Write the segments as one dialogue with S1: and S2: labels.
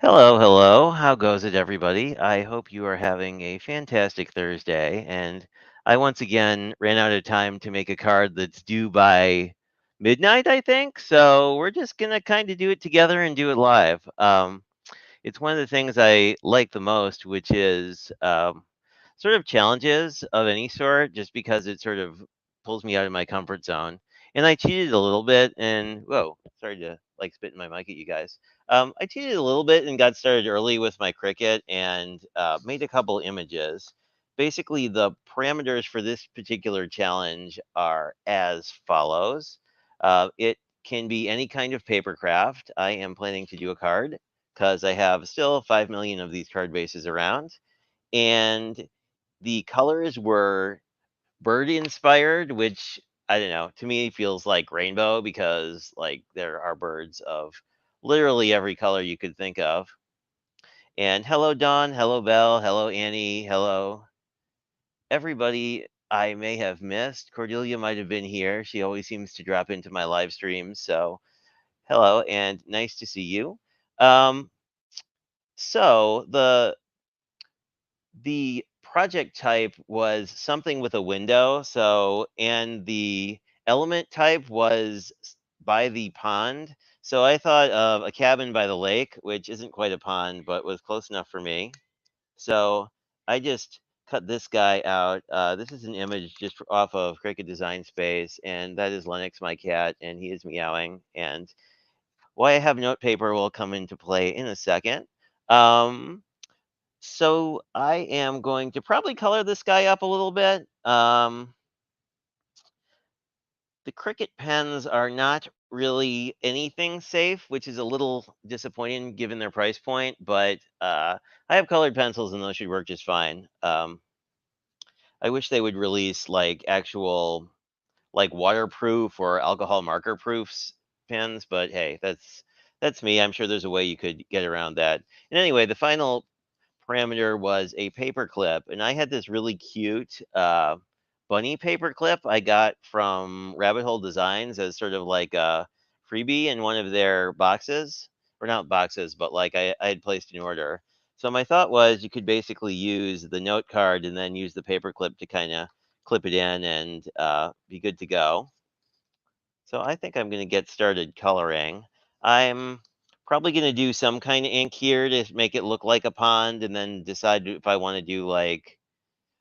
S1: Hello, hello. How goes it, everybody? I hope you are having a fantastic Thursday. And I once again ran out of time to make a card that's due by midnight, I think. So we're just going to kind of do it together and do it live. It's one of the things I like the most, which is sort of challenges of any sort, just because it sort of pulls me out of my comfort zone. And I cheated a little bit, and whoa, sorry to like spit in my mic at you guys. I cheated a little bit and got started early with my Cricut and made a couple images. Basically, the parameters for this particular challenge are as follows. It can be any kind of paper craft. I am planning to do a card because I have still 5 million of these card bases around. And the colors were bird inspired, which I don't know, to me feels like rainbow because like there are birds of literally every color you could think of. And hello, Dawn. Hello, Belle. Hello, Annie. Hello, everybody I may have missed. Cordelia might have been here. She always seems to drop into my live streams. So hello and nice to see you. Um, so the project type was something with a window. So, and the element type was by the pond. So I thought of a cabin by the lake, which isn't quite a pond, but was close enough for me. So I just cut this guy out. This is an image just off of Cricut Design Space, and that is Lennox, my cat, and he is meowing. And why I have note paper will come into play in a second. Um, so I am going to probably color this guy up a little bit. The Cricut pens are not really anything safe, which is a little disappointing given their price point. But I have colored pencils, and those should work just fine. I wish they would release like actual like waterproof or alcohol marker proofs pens, but hey, that's me. I'm sure there's a way you could get around that. And anyway, the final parameter was a paper clip, and I had this really cute bunny paper clip I got from Rabbit Hole Designs as sort of like a freebie in one of their boxes, or not boxes, but like I had placed an order. So my thought was you could basically use the note card and then use the paper clip to kind of clip it in and be good to go. So I think I'm going to get started coloring. I'm probably going to do some kind of ink here to make it look like a pond and then decide if I want to do like,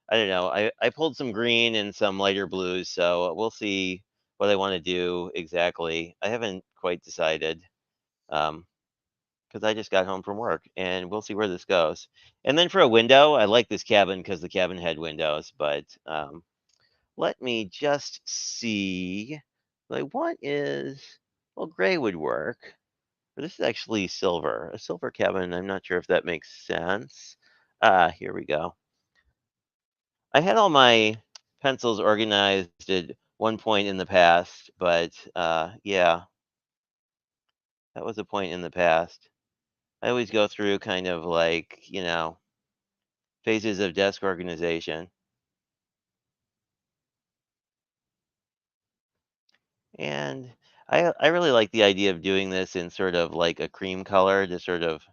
S1: I don't know. I pulled some green and some lighter blues, so we'll see what I want to do exactly. I haven't quite decided because I just got home from work and we'll see where this goes. And then for a window, I like this cabin because the cabin had windows, but let me just see. Like, what is. Well, gray would work. But this is actually silver. A silver cabin. I'm not sure if that makes sense. Here we go. I had all my pencils organized at one point in the past, but yeah, that was a point in the past. I always go through kind of like, phases of desk organization. And I really like the idea of doing this in sort of like a cream color to sort of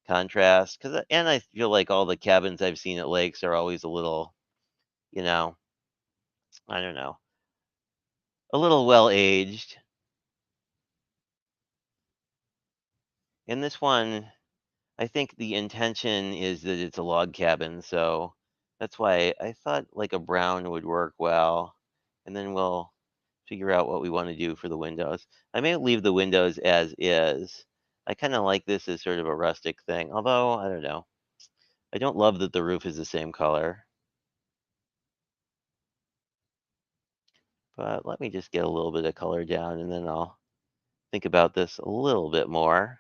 S1: contrast. And I feel like all the cabins I've seen at lakes are always a little, you know, I don't know, a little well aged. In this one, I think the intention is that it's a log cabin, so that's why I thought like a brown would work well. And then we'll figure out what we want to do for the windows. I may leave the windows as is. I kind of like this as sort of a rustic thing, although I don't know. I don't love that the roof is the same color. But let me just get a little bit of color down and then I'll think about this a little bit more.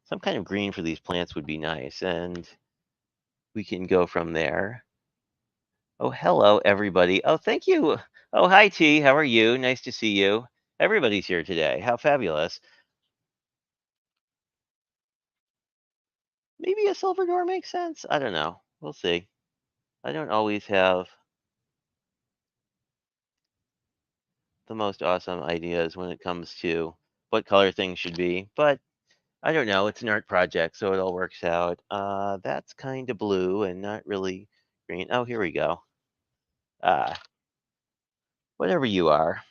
S1: Some kind of green for these plants would be nice, and we can go from there. Oh, hello, everybody. Oh, thank you. Oh, hi, T. How are you? Nice to see you. Everybody's here today. How fabulous. Maybe a silver door makes sense. I don't know. We'll see. I don't always have the most awesome ideas when it comes to what color things should be, but I don't know. It's an art project, so it all works out. That's kind of blue and not really green. Oh, here we go. Uh, whatever you are,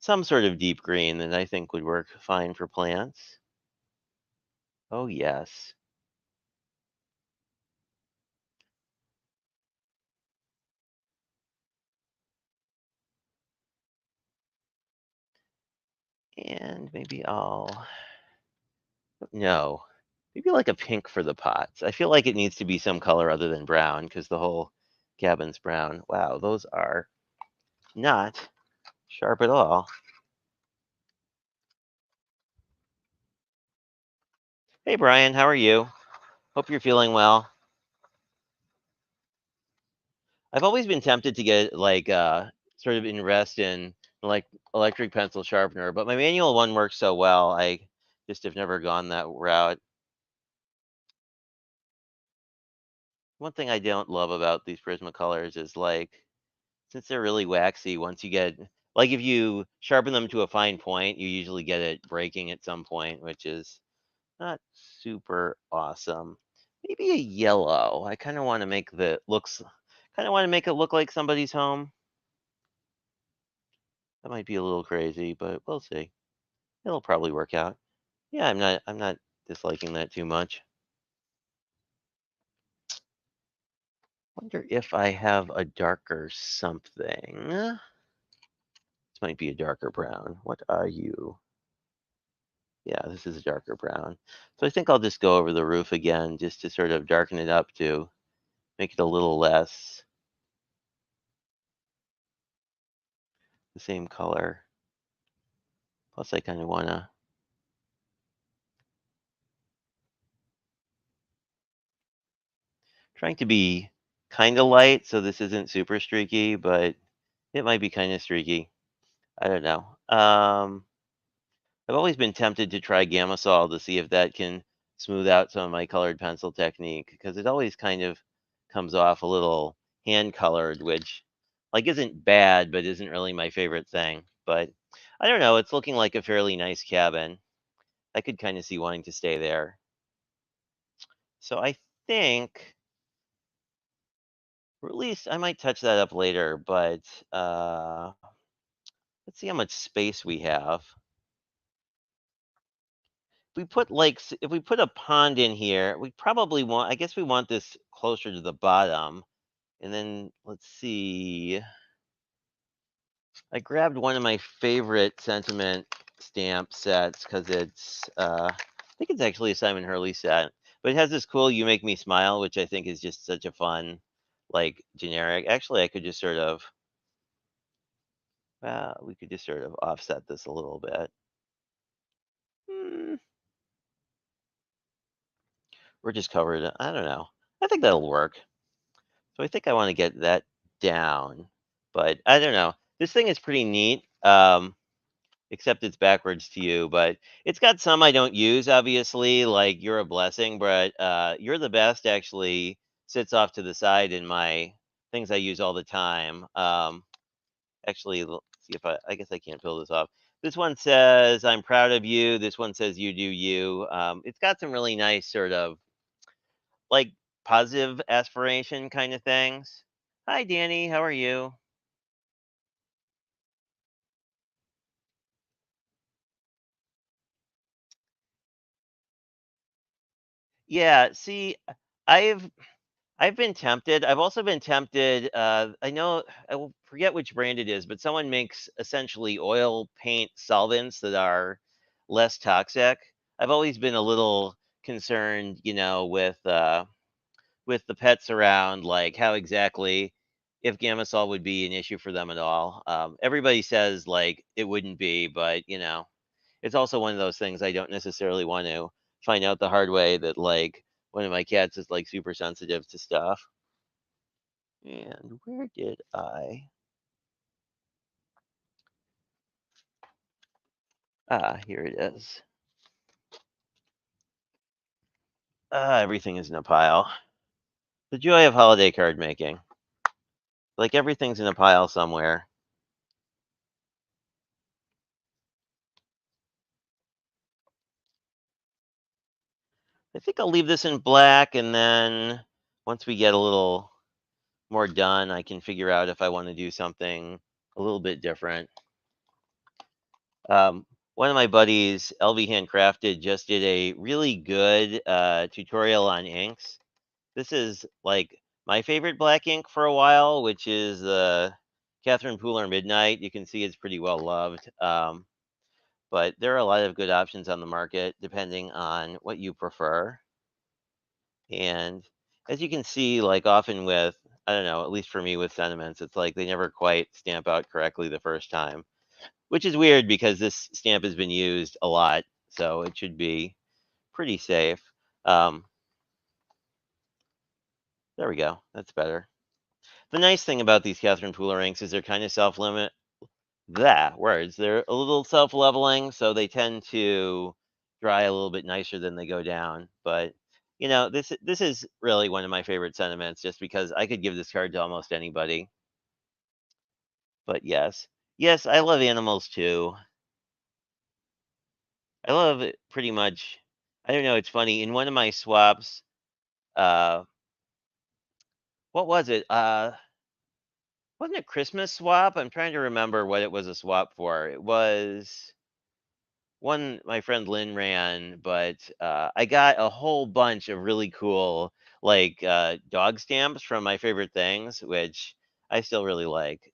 S1: some sort of deep green that I think would work fine for plants. Oh, yes. And maybe no, maybe like a pink for the pots. I feel like it needs to be some color other than brown because the whole cabin's brown. Wow, those are not sharp at all. Hey, Brian, how are you? Hope you're feeling well. I've always been tempted to get like sort of invest in like electric pencil sharpener, but my manual one works so well. I just have never gone that route. One thing I don't love about these Prismacolors is like since they're really waxy, once you get like if you sharpen them to a fine point, you usually get it breaking at some point, which is not super awesome. Maybe a yellow. I kind of want to make the looks kind of want to make it look like somebody's home. That might be a little crazy, but we'll see. It'll probably work out. Yeah, I'm not disliking that too much. Wonder if I have a darker something. This might be a darker brown. What are you? Yeah, this is a darker brown. So I think I'll just go over the roof again just to sort of darken it up to make it a little less the same color. Plus I kind of want to trying to be kind of light so this isn't super streaky, but it might be kind of streaky. I don't know. I've always been tempted to try Gamasol to see if that can smooth out some of my colored pencil technique because it always kind of comes off a little hand colored, which like isn't bad, but isn't really my favorite thing. But I don't know. It's looking like a fairly nice cabin. I could kind of see wanting to stay there. So I think, or at least I might touch that up later. But let's see how much space we have. We put like if we put a pond in here, we probably want I guess we want this closer to the bottom. And then let's see. I grabbed one of my favorite sentiment stamp sets because I think it's actually a Simon Hurley set, but it has this cool "You Make Me Smile," which I think is just such a fun, like generic. Actually, I could just sort of, we could just sort of offset this a little bit. Hmm, we're just covered. I don't know. I think that'll work. So I think I want to get that down, but I don't know. This thing is pretty neat, except it's backwards to you. But it's got some I don't use, obviously. Like "You're a Blessing," but "You're the Best" actually sits off to the side in my things I use all the time. Actually, see if I guess I can't pull this off. This one says "I'm proud of you." This one says "You do you." It's got some really nice sort of like positive aspiration kind of things. Hi, Danny. How are you? Yeah. See, I've I've been tempted. I've also been tempted. I know I will forget which brand it is, but someone makes essentially oil paint solvents that are less toxic. I've always been a little concerned, with the pets around, like how exactly if Gamasol would be an issue for them at all. Everybody says like it wouldn't be, but it's also one of those things I don't necessarily want to find out the hard way that like one of my cats is like super sensitive to stuff. And where did I? Ah, here it is. Ah, everything is in a pile. The joy of holiday card making. Like everything's in a pile somewhere. I think I'll leave this in black, and then once we get a little more done, I can figure out if I want to do something a little bit different. One of my buddies, LV Handcrafted, just did a really good tutorial on inks. This is like my favorite black ink for a while, which is the Catherine Pooler Midnight. You can see it's pretty well loved. But there are a lot of good options on the market depending on what you prefer. And as you can see, like often with, I don't know, at least for me with sentiments, it's like they never quite stamp out correctly the first time, which is weird because this stamp has been used a lot. So it should be pretty safe. Um, there we go. That's better. The nice thing about these Catherine Pooler inks is they're kind of self-limit. Words. They're a little self-leveling, so they tend to dry a little bit nicer than they go down. But this is really one of my favorite sentiments, just because I could give this card to almost anybody. But yes, I love animals too. I love it pretty much. I don't know. It's funny. In one of my swaps, uh, what was it? Wasn't it Christmas swap? I'm trying to remember what it was a swap for. It was one my friend Lynn ran, but I got a whole bunch of really cool like dog stamps from my favorite things, which I still really like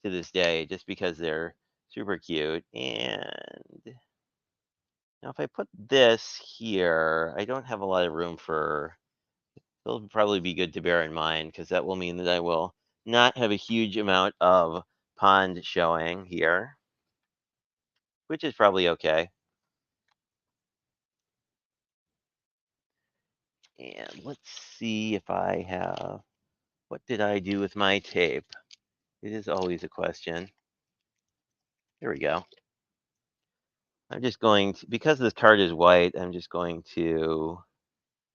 S1: to this day, just because they're super cute. And now, if I put this here, I don't have a lot of room for. It'll probably be good to bear in mind because that will mean that I will not have a huge amount of pond showing here, which is probably okay. And let's see if I have. What did I do with my tape? It is always a question. Here we go. I'm just going to, because this card is white, I'm just going to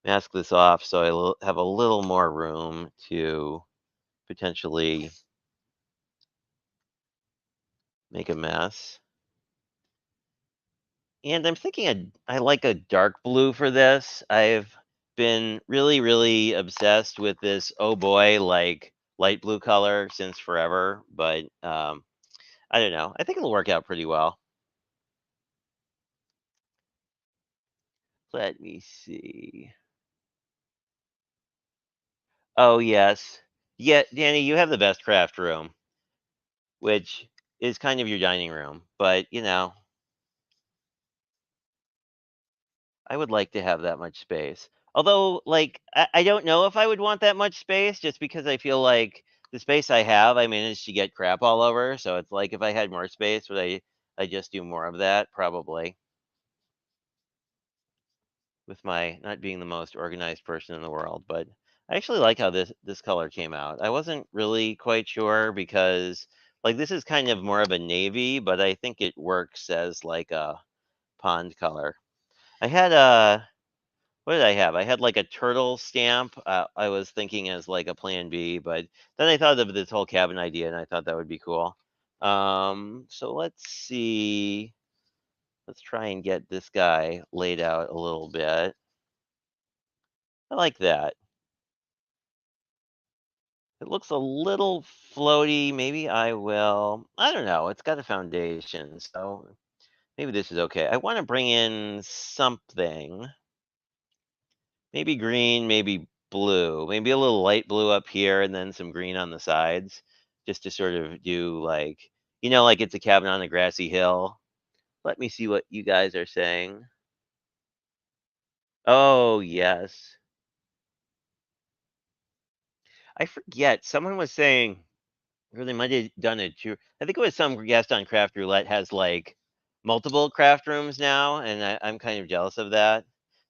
S1: mask this off so I will have a little more room to potentially make a mess. And I'm thinking I like a dark blue for this. I've been really, really obsessed with this, oh boy, like light blue color since forever. But I don't know. I think it'll work out pretty well. Let me see. Oh, yes. Yeah, Danny, you have the best craft room, which is kind of your dining room. But, I would like to have that much space. Although, like, I don't know if I would want that much space just because I feel like the space I have, I managed to get crap all over. So it's like if I had more space, would I just do more of that? Probably. With my not being the most organized person in the world, but I actually like how this color came out. I wasn't really quite sure because like this is kind of more of a navy, but I think it works as like a pond color. I had a what did I have? I had like a turtle stamp. I was thinking as like a plan B, but then I thought of this whole cabin idea and I thought that would be cool. So let's see. Let's try and get this guy laid out a little bit. I like that. It looks a little floaty. Maybe I don't know. It's got a foundation, so maybe this is okay. I want to bring in something. Maybe green, maybe blue. Maybe a little light blue up here and then some green on the sides just to sort of do like, like it's a cabin on a grassy hill. Let me see what you guys are saying. Oh, yes. I forget. Someone was saying or they might have done it too. I think it was some guest on Craft Roulette has like multiple craft rooms now, and I'm kind of jealous of that.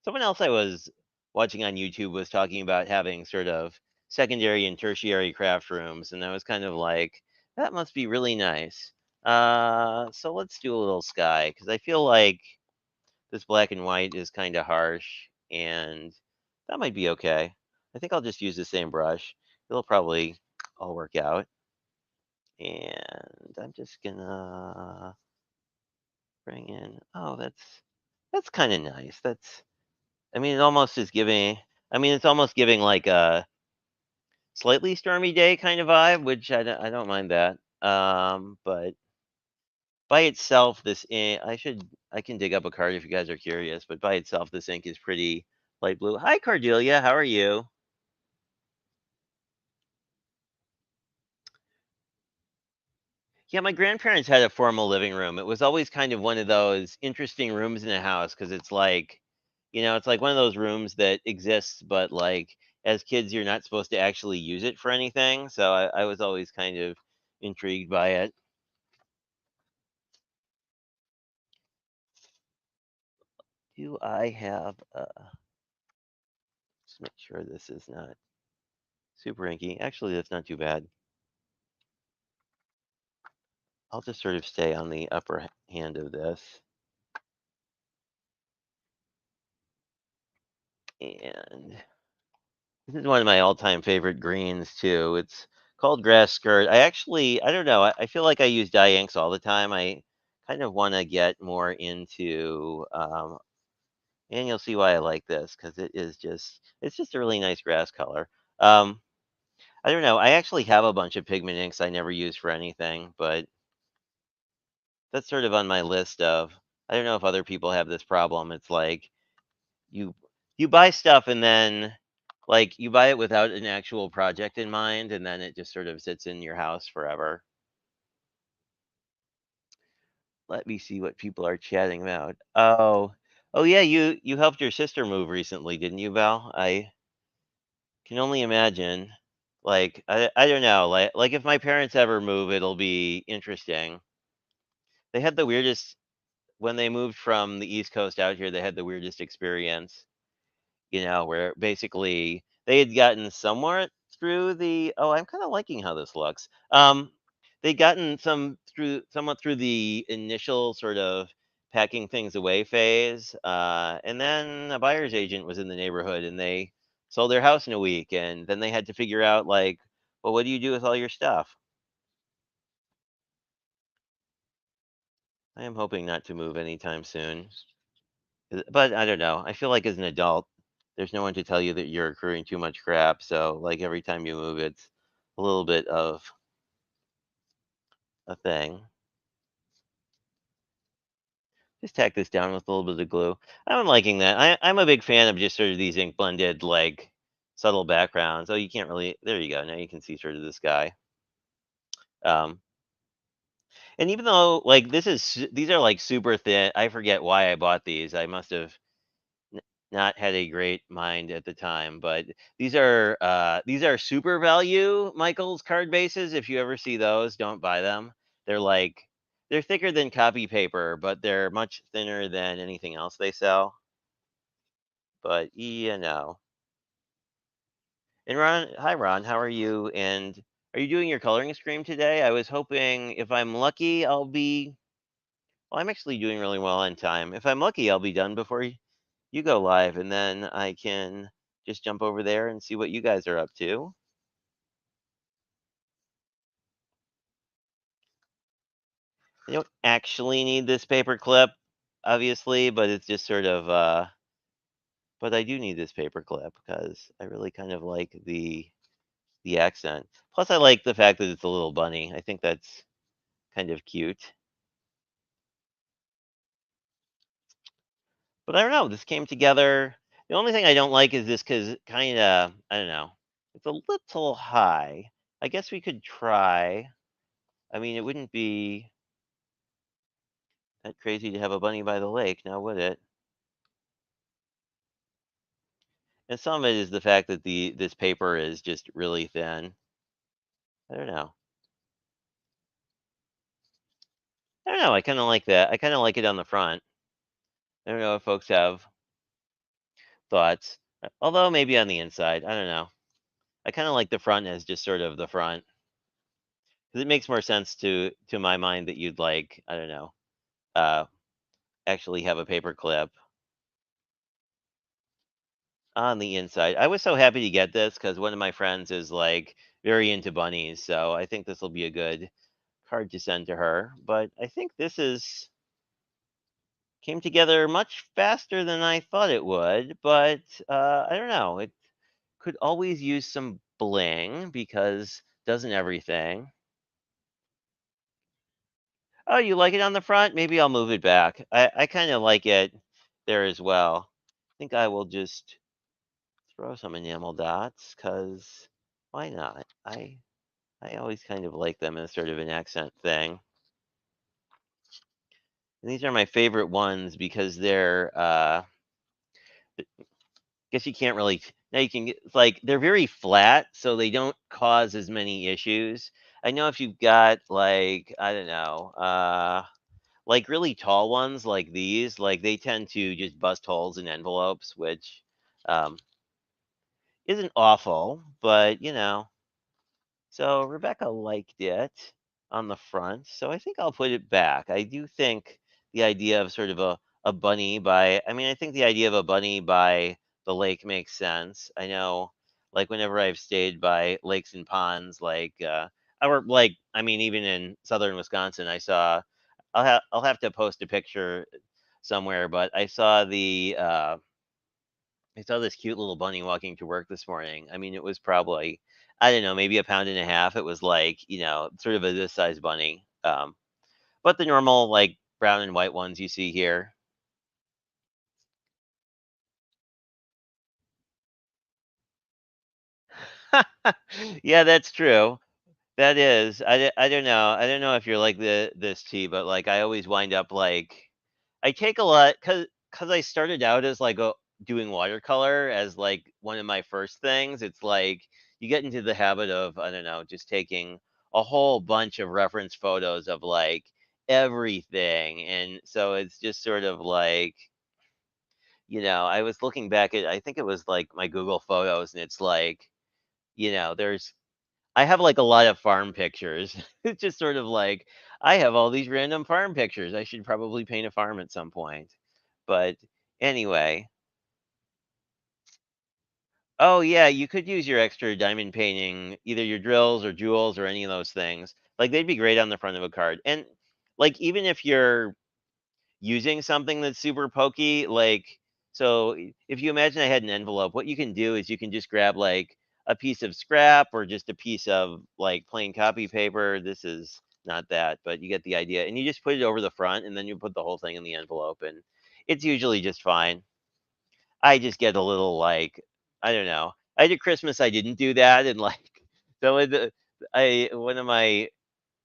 S1: Someone else I was watching on YouTube was talking about having sort of secondary and tertiary craft rooms, and I was kind of like, that must be really nice. So let's do a little sky because I feel like this black and white is kind of harsh, and that might be okay. I think I'll just use the same brush. It'll probably all work out. And I'm just gonna bring in, oh, that's kind of nice. I mean, it almost is giving. I mean, it's almost giving like a slightly stormy day kind of vibe, which I don't mind that. But by itself, this ink, I can dig up a card if you guys are curious. But by itself, this ink is pretty light blue. Hi, Cardelia. How are you? Yeah, my grandparents had a formal living room. It was always kind of one of those interesting rooms in a house because it's like, it's like one of those rooms that exists, but like as kids, you're not supposed to actually use it for anything. So I was always kind of intrigued by it. Do I have, just make sure this is not super inky. Actually, that's not too bad. I'll just sort of stay on the upper hand of this. And this is one of my all-time favorite greens too. It's called grass skirt. I don't know. I feel like I use dye inks all the time. I kind of want to get more into, and you'll see why I like this because it's just a really nice grass color. Um, I don't know. I actually have a bunch of pigment inks I never use for anything, but that's sort of on my list of. I don't know if other people have this problem. It's like you you buy stuff and then like you buy it without an actual project in mind and then it just sort of sits in your house forever. Let me see what people are chatting about. Oh yeah, you helped your sister move recently, didn't you, Val? I can only imagine. Like I don't know, like if my parents ever move, it'll be interesting. They had the weirdest when they moved from the East Coast out here, they had the weirdest experience. Where basically they had gotten somewhat through the I'm kind of liking how this looks. They'd gotten somewhat through the initial sort of packing things away phase. And then a buyer's agent was in the neighborhood and they sold their house in a week. And then they had to figure out like, well, what do you do with all your stuff? I am hoping not to move anytime soon. But I don't know. I feel like as an adult, there's no one to tell you that you're accruing too much crap. So like every time you move, it's a little bit of a thing. Just tack this down with a little bit of glue. I'm liking that. I'm a big fan of just sort of these ink blended like subtle backgrounds. Oh, you can't really. There you go. Now you can see sort of the sky. Um, and even though like these are like super thin. I forget why I bought these. I must have n- not had a great mind at the time, but these are super value Michael's card bases. If you ever see those, don't buy them. They're like they're thicker than copy paper, but they're much thinner than anything else they sell. But And Ron, hi Ron, how are you? And are you doing your coloring stream today? I was hoping if I'm lucky, well, I'm actually doing really well on time. If I'm lucky, I'll be done before you go live, and then I can just jump over there and see what you guys are up to. I don't actually need this paper clip, obviously, but it's just sort of, but I do need this paper clip because I really kind of like the accent. Plus, I like the fact that it's a little bunny. I think that's kind of cute. But I don't know. This came together. The only thing I don't like is this because kind of, I don't know, it's a little high. I guess we could try. I mean, it wouldn't be that crazy to have a bunny by the lake, now would it? And some of it is the fact that this paper is just really thin. I don't know. I don't know. I kind of like that. I kind of like it on the front. I don't know if folks have thoughts. Although maybe on the inside, I don't know. I kind of like the front as just sort of the front because it makes more sense to my mind that you'd like I don't know uh, actually have a paper clip on the inside. I was so happy to get this because one of my friends is like very into bunnies, so I think this will be a good card to send to her. But I think this is Came together much faster than I thought it would, but I don't know. It could always use some bling because doesn't everything? Oh, you like it on the front? Maybe I'll move it back. I kind of like it there as well. I think I will just throw some enamel dots because why not? I always kind of like them as sort of an accent thing. And these are my favorite ones because they're guess you can't really now you can get like they're very flat, so they don't cause as many issues. I know if you've got like I don't know, like really tall ones like these, like they tend to just bust holes in envelopes, which isn't awful, but so Rebecca liked it on the front, so I think I'll put it back. I do think the idea of sort of a bunny by I mean, I think the idea of a bunny by the lake makes sense. I know like whenever I've stayed by lakes and ponds or like I mean even in southern Wisconsin, I'll have to post a picture somewhere, but I saw this cute little bunny walking to work this morning. I mean, it was probably, I don't know, maybe a pound and a half. It was like, sort of a this size bunny. But the normal, like, brown and white ones you see here. Yeah, that's true. That is. I don't know. I don't know if you're like this T, but like I always wind up like I take a lot cuz I started out as like doing watercolor as like one of my first things. It's like you get into the habit of I don't know, just taking a whole bunch of reference photos of like everything. And so it's just sort of like, I was looking back at I think it was like my Google Photos and it's like, there's I have, like, a lot of farm pictures. It's just sort of like, I have all these random farm pictures. I should probably paint a farm at some point. But anyway. Oh, yeah, you could use your extra diamond painting, either your drills or jewels or any of those things. Like, they'd be great on the front of a card. And, like, even if you're using something that's super pokey, like if you imagine I had an envelope, what you can do is you can just grab like a piece of scrap or just a piece of like plain copy paper. This is not that, but you get the idea. And you just put it over the front and then you put the whole thing in the envelope and it's usually just fine. I just get a little like I don't know. I did Christmas I didn't do that and like so I one of my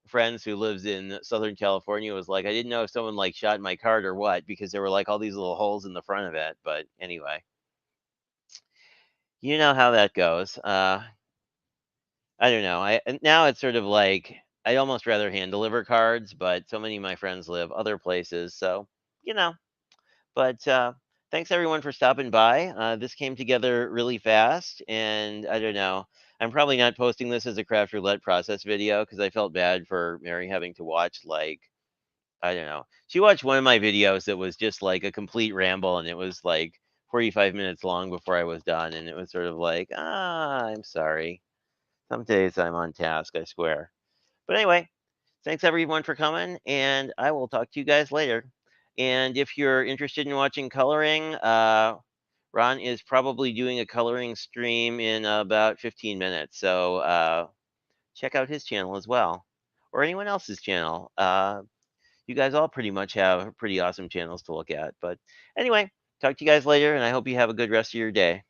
S1: friends who lives in Southern California was like, I didn't know if someone like shot my card or what because there were like all these little holes in the front of it. But anyway, you know how that goes. I don't know. And now it's sort of like I'd almost rather hand deliver cards, but so many of my friends live other places, so you know. But thanks everyone for stopping by. This came together really fast, and I don't know. I'm probably not posting this as a craft roulette process video because I felt bad for Mary having to watch like I don't know. She watched one of my videos that was just like a complete ramble, and it was like 45 minutes long before I was done, and it was sort of like, I'm sorry. Some days I'm on task, I swear. But anyway, thanks everyone for coming, and I will talk to you guys later. And if you're interested in watching coloring, Ron is probably doing a coloring stream in about 15 minutes. So check out his channel as well, or anyone else's channel. You guys all pretty much have pretty awesome channels to look at. But anyway, talk to you guys later, and I hope you have a good rest of your day.